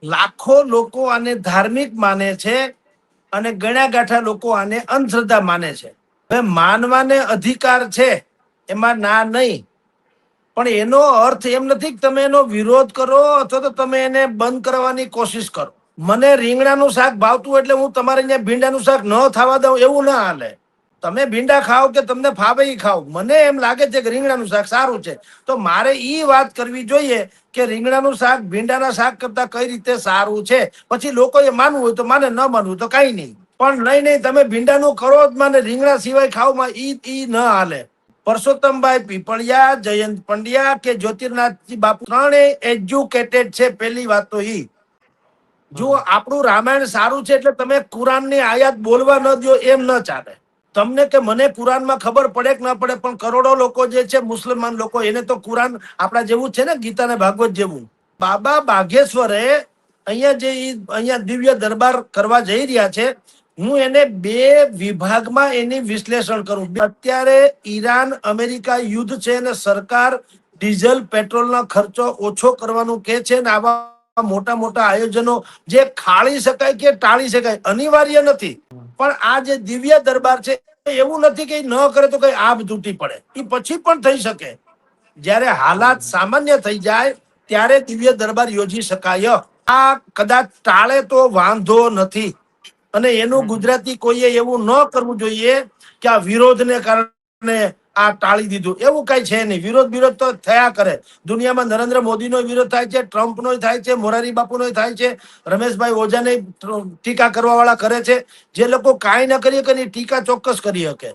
લાખો લોકો આને ધાર્મિક માને છે અને ગણ્યા ગાંઠા લોકો આને અંધશ્રદ્ધા માને છે. હવે માનવાને અધિકાર છે, એમાં ના નહીં, પણ એનો અર્થ એમ નથી કે તમે એનો વિરોધ કરો અથવા તો તમે એને બંધ કરવાની કોશિશ કરો. મને રીંગણાનું શાક ભાવતું એટલે હું તમારે અહીંયા ભીંડાનું શાક ન થવા દઉં એવું ના હાલે. તમે ભીંડા ખાઓ કે તમને ફાવે ઈ ખાઓ, મને એમ લાગે છે કે રીંગણાનું શાક સારું છે તો મારે ઈ વાત કરવી જોઈએ કે રીંગણાનું શાક ભીંડાના શાક કરતા કઈ રીતે સારું છે. પછી લોકોએ માનવું હોય તો માને, ન માનવું તો કઈ નહીં, પણ નહીં તમે ભીંડાનું કરો જ માને રીંગણા સિવાય ખાવ ઈ ન હાલે. પરસોત્તમભાઈ પીપળિયા, જયંત પંડ્યા કે જ્યોતિર્નાથજી બાપુ ત્રણેય એજ્યુકેટેડ છે. પહેલી વાત તો ઈ, જો આપણું રામાયણ સારું છે એટલે તમે કુરાનની આયાત બોલવા ન દો એમ ન ચાલે. તમને કે મને કુરાનમાં ખબર પડે કે ના પડે, પણ કરોડો લોકો જે છે મુસલમાન લોકો, એને તો કુરાન આપણા જેવું છે ને, ગીતા ને ભાગવત જેવું. બાબા બાગેશ્વરે અહીંયા દિવ્ય દરબાર કરવા જઈ રહ્યા છે. હું એને બે વિભાગમાં એની વિશ્લેષણ કરું. અત્યારે ઈરાન અમેરિકા યુદ્ધ છે અને સરકાર ડીઝલ પેટ્રોલનો ખર્ચો ઓછો કરવાનું કે છે ને આવા મોટા મોટા આયોજનો જે ખાળી શકાય કે ટાળી શકાય અનિવાર્ય નથી, પણ આ જે દિવ્ય દરબાર છે એવું નથી કે ન કરે તો કઈ આભ તૂટી પડે, એ પછી પણ થઈ શકે. જ્યારે હાલાત સામાન્ય થઈ જાય ત્યારે દિવ્ય દરબાર યોજી શકાય. આ કદાચ ટાળે તો વાંધો નથી, અને એનું ગુજરાતી કોઈએ એવું ન કરવું જોઈએ કે આ વિરોધને કારણે આ ટાળી દીધું. એવું કઈ છે નહીં. વિરોધ તો થયા કરે. દુનિયામાં નરેન્દ્ર મોદીનો વિરોધ થાય છે, ટ્રમ્પનો થાય છે, મોરારી બાપુનો થાય છે, રમેશભાઈ ઓઝાને ટીકા કરવા વાળા કરે છે. જે લોકો કાંઈ ન કરી શકે ટીકા ચોક્કસ કરી શકે.